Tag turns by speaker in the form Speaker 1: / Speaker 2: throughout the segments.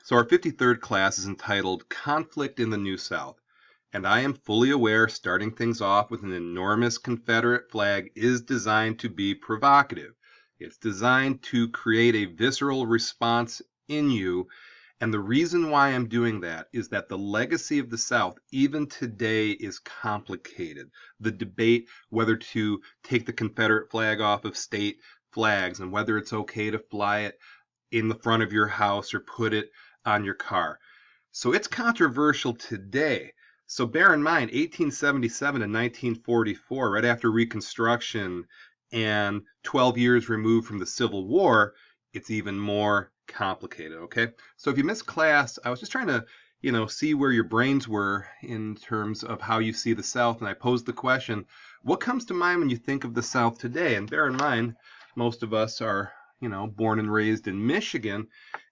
Speaker 1: So our 53rd class is entitled Conflict in the New South. And I am fully aware starting things off with an enormous Confederate flag is designed to be provocative. It's designed to create a visceral response in you. And the reason why I'm doing that is that the legacy of the South, even today, is complicated. The debate whether to take the Confederate flag off of state flags and whether it's okay to fly it in the front of your house or put it on your car. So it's controversial today. So bear in mind, 1877 and 1944, right after Reconstruction and 12 years removed from the Civil War, it's even more complicated, okay? So if you missed class, I was just trying to, see where your brains were in terms of how you see the South, and I posed the question, what comes to mind when you think of the South today? And bear in mind, most of us are, born and raised in Michigan,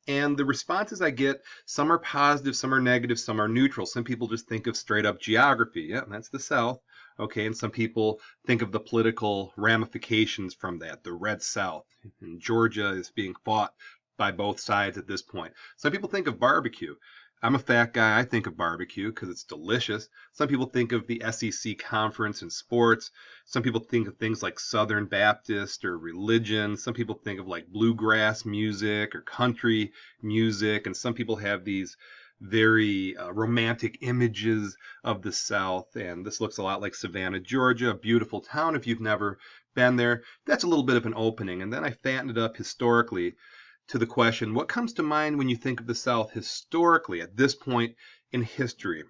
Speaker 1: and the responses I get, some are positive, some are negative, some are neutral. Some people just think of straight up geography. Yeah, that's the South. Okay, and some people think of the political ramifications from that, the Red South. And Georgia is being fought by both sides at this point. Some people think of barbecue. I'm a fat guy. I think of barbecue because it's delicious. Some people think of the SEC conference and sports. Some people think of things like Southern Baptist or religion. Some people think of like bluegrass music or country music. And some people have these very romantic images of the South. And this looks a lot like Savannah, Georgia, a beautiful town if you've never been there. That's a little bit of an opening. And then I fattened it up historically to the question, what comes to mind when you think of the South historically at this point in history?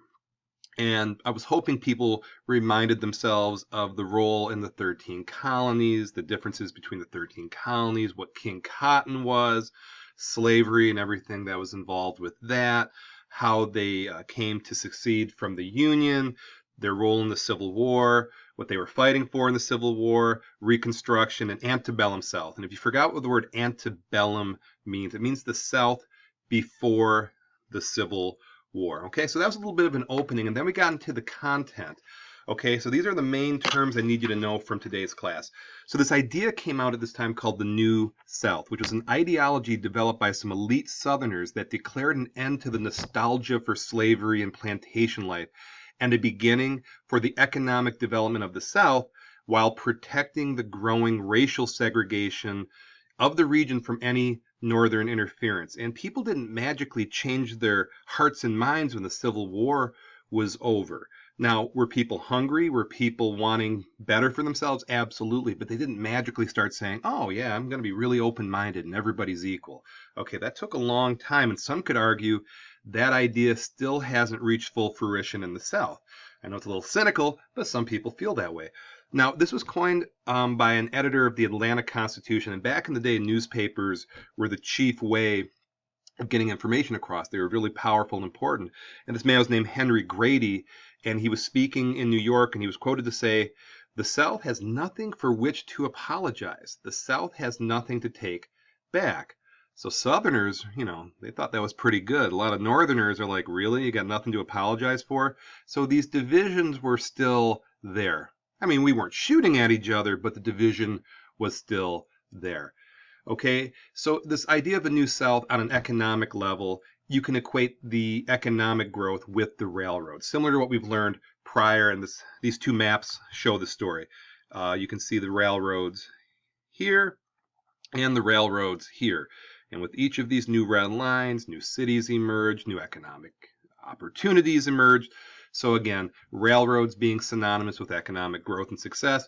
Speaker 1: And I was hoping people reminded themselves of the role in the 13 colonies, the differences between the 13 colonies, what King Cotton was, slavery and everything that was involved with that, how they came to succeed from the Union, their role in the Civil War, what they were fighting for in the Civil War, Reconstruction, and antebellum South. And if you forgot what the word antebellum means, it means the South before the Civil War. Okay, so that was a little bit of an opening, and then we got into the content. Okay, so these are the main terms I need you to know from today's class. So this idea came out at this time called the New South, which was an ideology developed by some elite Southerners that declared an end to the nostalgia for slavery and plantation life and a beginning for the economic development of the South while protecting the growing racial segregation of the region from any northern interference. And people didn't magically change their hearts and minds when the Civil War was over. Now, were people hungry? Were people wanting better for themselves? Absolutely. But they didn't magically start saying, oh, yeah, I'm going to be really open-minded and everybody's equal. Okay, that took a long time. And some could argue that idea still hasn't reached full fruition in the South. I know it's a little cynical, but some people feel that way. Now, this was coined by an editor of the Atlanta Constitution. And back in the day, newspapers were the chief way of getting information across. They were really powerful and important. And this man was named Henry Grady, and he was speaking in New York, and he was quoted to say, "The South has nothing for which to apologize. The South has nothing to take back." So Southerners, they thought that was pretty good. A lot of Northerners are like, really? You got nothing to apologize for? So these divisions were still there. I mean, we weren't shooting at each other, but the division was still there. Okay, so this idea of a New South on an economic level, you can equate the economic growth with the railroad, similar to what we've learned prior, and these two maps show the story. You can see the railroads here and the railroads here. And with each of these new red lines, new cities emerge, new economic opportunities emerge. So again, railroads being synonymous with economic growth and success.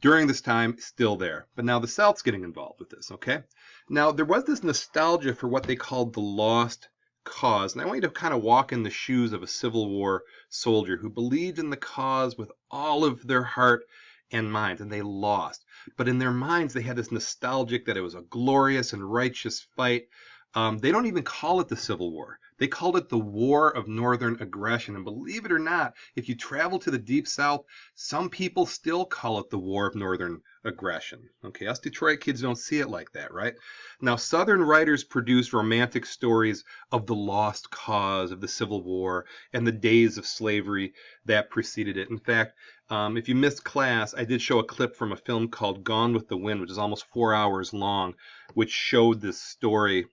Speaker 1: During this time, still there. But now the South's getting involved with this, okay? Now, there was this nostalgia for what they called the lost cause. And I want you to kind of walk in the shoes of a Civil War soldier who believed in the cause with all of their heart and mind, and they lost. But in their minds, they had this nostalgic that it was a glorious and righteous fight. They don't even call it the Civil War. They called it the War of Northern Aggression. And believe it or not, if you travel to the Deep South, some people still call it the War of Northern Aggression. Okay, us Detroit kids don't see it like that, right? Now, Southern writers produced romantic stories of the lost cause of the Civil War and the days of slavery that preceded it. In fact, if you missed class, I did show a clip from a film called Gone with the Wind, which is almost 4 hours long, which showed this story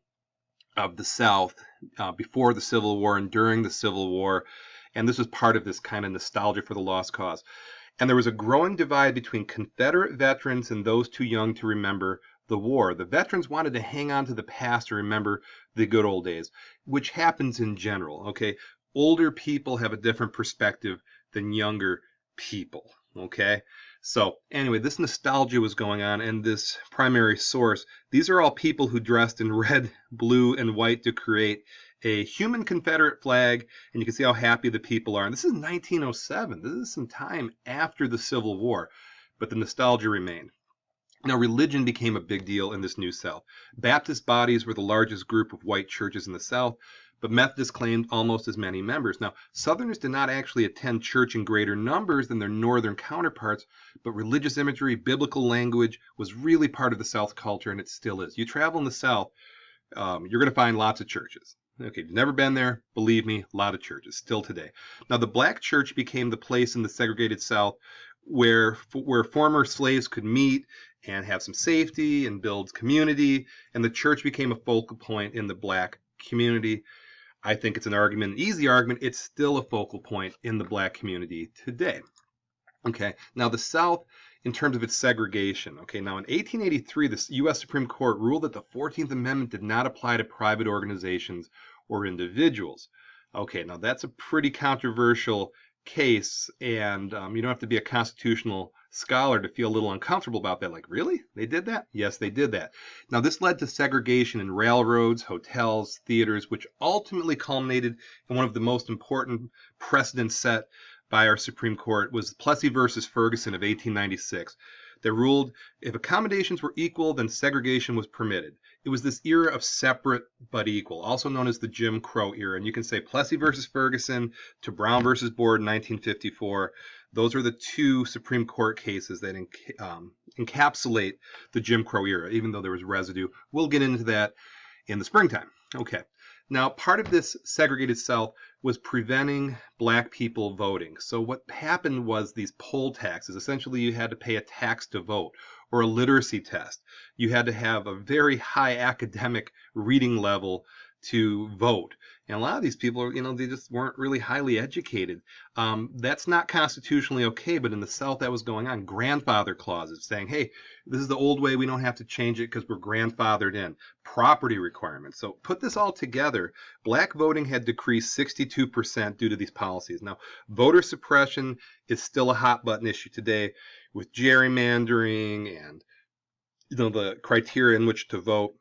Speaker 1: of the South before the Civil War and during the Civil War. And this was part of this kind of nostalgia for the lost cause. And there was a growing divide between Confederate veterans and those too young to remember the war. The veterans wanted to hang on to the past and remember the good old days, which happens in general, okay? Older people have a different perspective than younger people, okay? So anyway, this nostalgia was going on, and this primary source, these are all people who dressed in red, blue, and white to create a human Confederate flag, and you can see how happy the people are. And this is 1907. This is some time after the Civil War, but the nostalgia remained. Now, religion became a big deal in this New South. Baptist bodies were the largest group of white churches in the South, but Methodists claimed almost as many members. Now, Southerners did not actually attend church in greater numbers than their northern counterparts, but religious imagery, biblical language was really part of the South culture, and it still is. You travel in the South, you're going to find lots of churches. Okay, you've never been there, believe me, a lot of churches, still today. Now, the black church became the place in the segregated South where former slaves could meet and have some safety and build community, and the church became a focal point in the black community. I think it's an easy argument. It's still a focal point in the black community today. Okay, now the South, in terms of its segregation. Okay, now in 1883, the U.S. Supreme Court ruled that the 14th Amendment did not apply to private organizations or individuals. Okay, now that's a pretty controversial case, and you don't have to be a constitutional scholar to feel a little uncomfortable about that. Like, really? They did that? Yes, they did that. Now, this led to segregation in railroads, hotels, theaters, which ultimately culminated in one of the most important precedents set by our Supreme Court was Plessy versus Ferguson of 1896 that ruled if accommodations were equal, then segregation was permitted. It was this era of separate but equal, also known as the Jim Crow era. And you can say Plessy versus Ferguson to Brown versus Board in 1954. Those are the two Supreme Court cases that encapsulate the Jim Crow era, even though there was residue. We'll get into that in the springtime. Okay. Now, part of this segregated South was preventing black people voting. So what happened was these poll taxes. Essentially, you had to pay a tax to vote, or a literacy test. You had to have a very high academic reading level to vote. And a lot of these people, they just weren't really highly educated. That's not constitutionally okay, but in the South that was going on. Grandfather clauses saying, hey, this is the old way, we don't have to change it because we're grandfathered in. Property requirements. So put this all together, black voting had decreased 62% due to these policies. Now, voter suppression is still a hot button issue today with gerrymandering and the criteria in which to vote.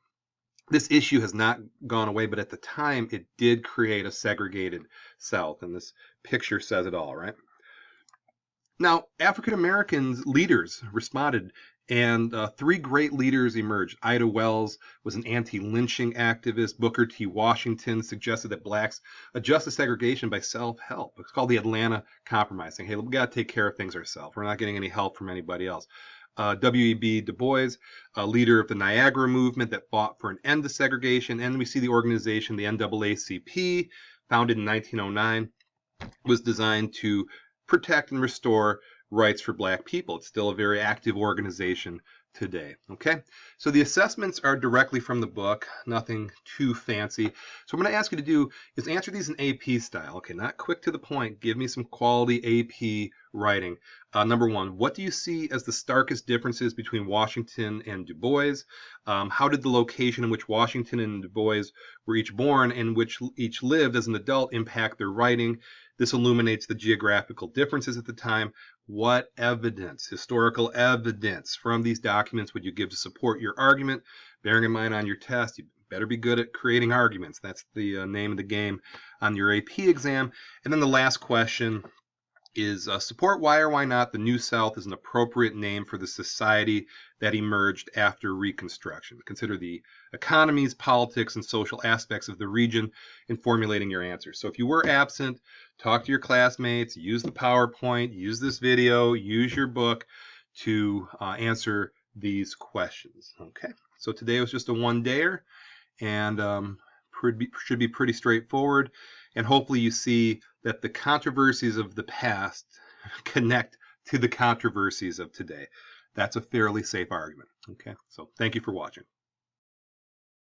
Speaker 1: This issue has not gone away, but at the time it did create a segregated South, and this picture says it all, right? Now, African Americans leaders responded, and three great leaders emerged. Ida Wells was an anti-lynching activist. Booker T. Washington suggested that blacks adjust to segregation by self-help. It's called the Atlanta Compromise, saying, hey, we got to take care of things ourselves. We're not getting any help from anybody else. W.E.B. Du Bois, a leader of the Niagara movement that fought for an end to segregation. And we see the organization, the NAACP, founded in 1909, was designed to protect and restore rights for black people. It's still a very active organization today. Okay, so the assessments are directly from the book, nothing too fancy. So what I'm going to ask you to do is answer these in AP style. Okay, not quick to the point. Give me some quality AP writing. Number one, what do you see as the starkest differences between Washington and Du Bois? How did the location in which Washington and Du Bois were each born and which each lived as an adult impact their writing? This illuminates the geographical differences at the time. What evidence, historical evidence from these documents would you give to support your argument? Bearing in mind on your test, you better be good at creating arguments. That's the name of the game on your AP exam. And then the last question is support why or why not the New South is an appropriate name for the society that emerged after Reconstruction. Consider the economies, politics, and social aspects of the region in formulating your answers. So if you were absent, talk to your classmates, use the PowerPoint, use this video, use your book to answer these questions. Okay, so today was just a one-dayer, and should be pretty straightforward. And hopefully you see that the controversies of the past connect to the controversies of today. That's a fairly safe argument. Okay, so thank you for watching.